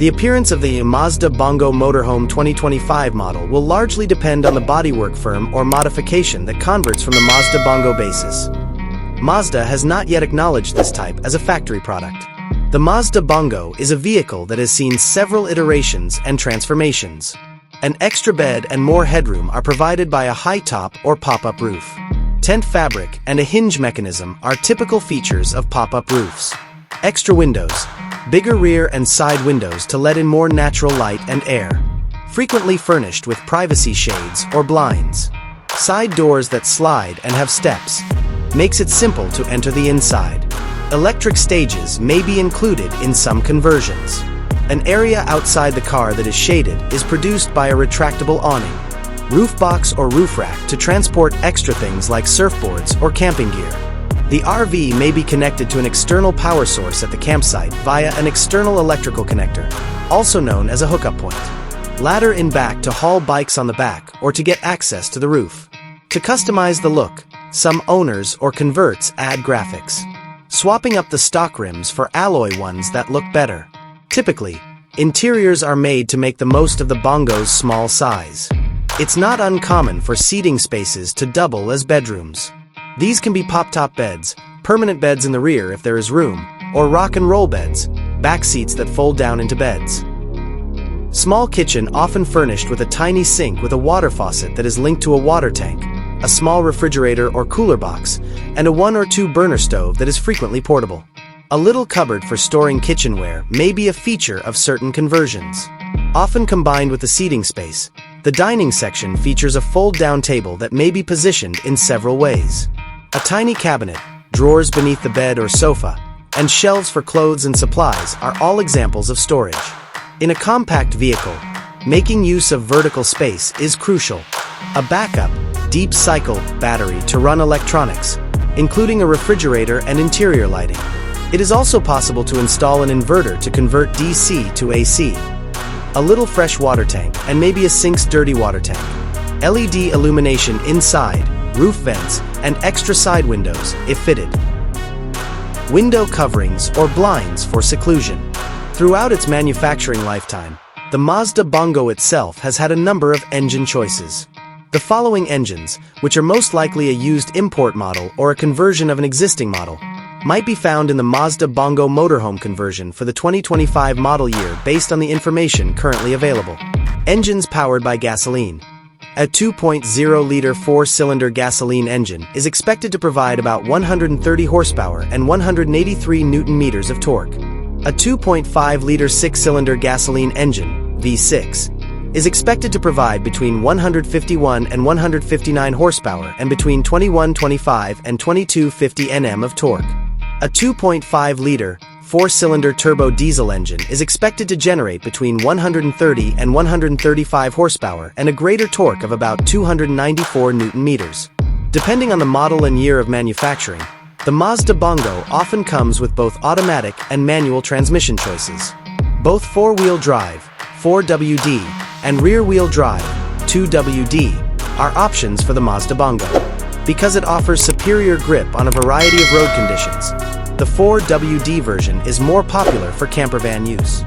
The appearance of the Mazda Bongo Motorhome 2025 model will largely depend on the bodywork firm or modification that converts from the Mazda Bongo basis. Mazda has not yet acknowledged this type as a factory product. The Mazda Bongo is a vehicle that has seen several iterations and transformations. An extra bed and more headroom are provided by a high top or pop-up roof. Tent fabric and a hinge mechanism are typical features of pop-up roofs. Extra windows, bigger rear and side windows to let in more natural light and air. Frequently furnished with privacy shades or blinds. Side doors that slide and have steps. Makes it simple to enter the inside. Electric stages may be included in some conversions. An area outside the car that is shaded is produced by a retractable awning. Roofbox or Roofrack to transport extra things like surfboards or camping gear. The RV may be connected to an external power source at the campsite via an external electrical connector, also known as a hookup point. Ladder in back to haul bikes on the back or to get access to the roof. To customize the look, some owners or converts add graphics, swapping up the stock rims for alloy ones that look better. Typically, interiors are made to make the most of the Bongo's small size. It's not uncommon for seating spaces to double as bedrooms. These can be pop-top beds, permanent beds in the rear if there is room, or rock and roll beds, back seats that fold down into beds. Small kitchen often furnished with a tiny sink with a water faucet that is linked to a water tank, a small refrigerator or cooler box, and a 1 or 2 burner stove that is frequently portable. A little cupboard for storing kitchenware may be a feature of certain conversions. Often combined with the seating space, the dining section features a fold-down table that may be positioned in several ways. A tiny cabinet, drawers beneath the bed or sofa, and shelves for clothes and supplies are all examples of storage. In a compact vehicle, making use of vertical space is crucial. A backup, deep cycle battery to run electronics, including a refrigerator and interior lighting. It is also possible to install an inverter to convert DC to AC. A little fresh water tank and maybe a sink's dirty water tank. LED illumination inside, roof vents, and extra side windows, if fitted. Window coverings or blinds for seclusion. Throughout its manufacturing lifetime, the Mazda Bongo itself has had a number of engine choices. The following engines, which are most likely a used import model or a conversion of an existing model, might be found in the Mazda Bongo Motorhome conversion for the 2025 model year based on the information currently available. Engines powered by gasoline. A 2.0-liter 4-cylinder gasoline engine is expected to provide about 130 horsepower and 183 newton-meters of torque. A 2.5-liter 6-cylinder gasoline engine, V6, is expected to provide between 151 and 159 horsepower and between 2125 and 2250 Nm of torque. A 2.5-liter 4-cylinder turbo diesel engine is expected to generate between 130 and 135 horsepower and a greater torque of about 294 newton-meters. Depending on the model and year of manufacturing, the Mazda Bongo often comes with both automatic and manual transmission choices. Both 4-wheel drive, 4WD, and rear-wheel drive, 2WD, are options for the Mazda Bongo. Because it offers superior grip on a variety of road conditions, the 4WD version is more popular for campervan use.